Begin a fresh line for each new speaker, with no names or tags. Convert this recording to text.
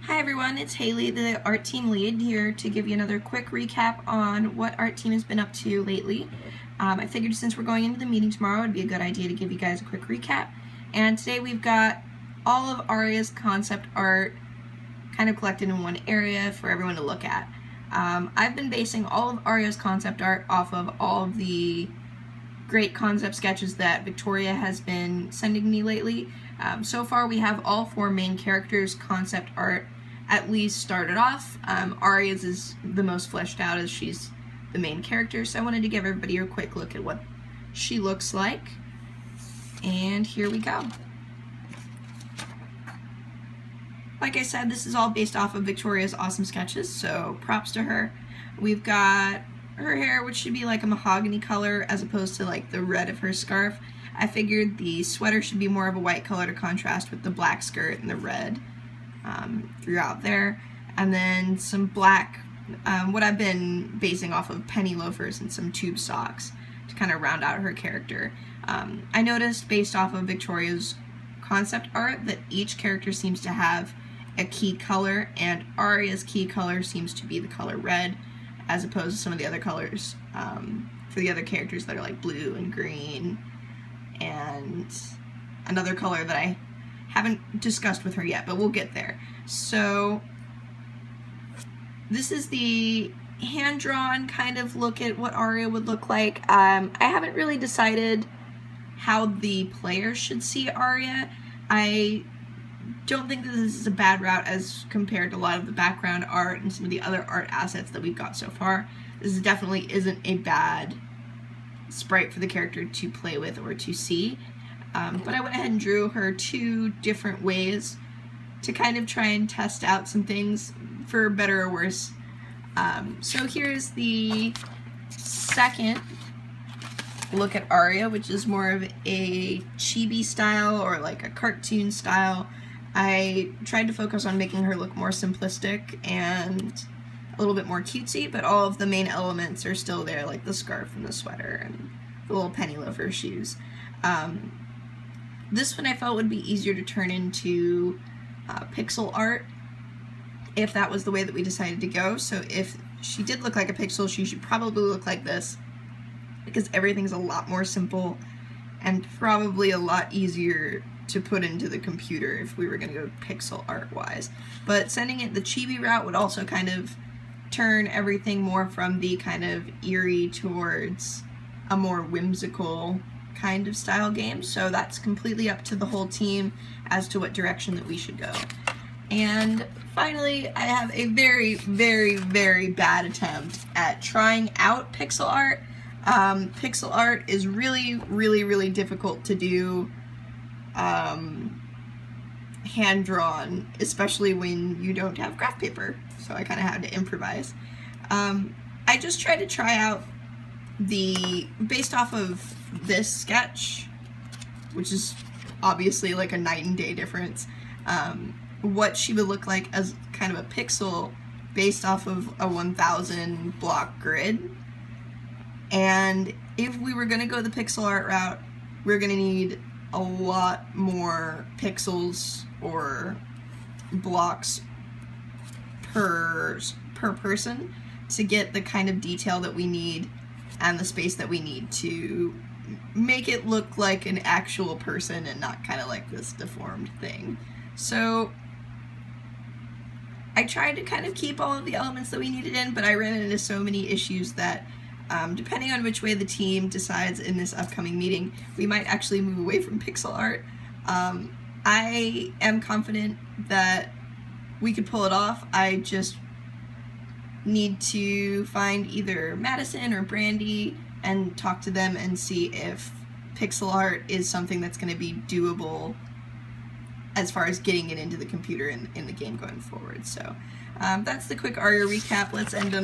Hi everyone, it's Haley, the art team lead, here to give you another quick recap on what art team has been up to lately. I figured since we're going into the meeting tomorrow, it'd be a good idea to give you guys a quick recap. And today we've got all of Aria's concept art kind of collected in one area for everyone to look at. I've been basing all of Aria's concept art off of all of the great concept sketches that Victoria has been sending me lately. So far we have all four main characters' concept art at least started off. Aria's is the most fleshed out as she's the main character, so I wanted to give everybody a quick look at what she looks like. And here we go. Like I said, this is all based off of Victoria's awesome sketches, so props to her. We've got her hair, which should be like a mahogany color as opposed to like the red of her scarf. I figured the sweater should be more of a white color to contrast with the black skirt and the red throughout there. And then some black, what I've been basing off of penny loafers and some tube socks to kind of round out her character. I noticed based off of Victoria's concept art that each character seems to have a key color, and Aria's key color seems to be the color red as opposed to some of the other colors for the other characters that are like blue and green and another color that I haven't discussed with her yet, but we'll get there. So this is the hand-drawn kind of look at what Aria would look like. I haven't really decided how the players should see Aria. I don't think that this is a bad route as compared to a lot of the background art and some of the other art assets that we've got so far. This definitely isn't a bad sprite for the character to play with or to see. But I went ahead and drew her two different ways to kind of try and test out some things for better or worse. So here's the second look at Aria, which is more of a chibi style or like a cartoon style. I tried to focus on making her look more simplistic and a little bit more cutesy, but all of the main elements are still there, like the scarf and the sweater and the little penny loafer shoes. This one I felt would be easier to turn into pixel art if that was the way that we decided to go. So if she did look like a pixel, she should probably look like this, because everything's a lot more simple and probably a lot easier to put into the computer if we were going to go pixel art wise. But sending it the chibi route would also kind of turn everything more from the kind of eerie towards a more whimsical kind of style game. So that's completely up to the whole team as to what direction that we should go. And finally, I have a very, very, very bad attempt at trying out pixel art. Pixel art is really, really, really difficult to do hand-drawn, especially when you don't have graph paper, so I kind of had to improvise. I just tried to try out based off of this sketch, which is obviously like a night and day difference, what she would look like as kind of a pixel based off of a 1000 block grid. And if we were going to go the pixel art route, we're going to need a lot more pixels or blocks per person to get the kind of detail that we need and the space that we need to make it look like an actual person and not kind of like this deformed thing. So I tried to kind of keep all of the elements that we needed in, but I ran into so many issues that depending on which way the team decides in this upcoming meeting, we might actually move away from pixel art. I am confident that we could pull it off. I just need to find either Madison or Brandy and talk to them and see if pixel art is something that's going to be doable as far as getting it into the computer in the game going forward. So that's the quick Aria recap. Let's end on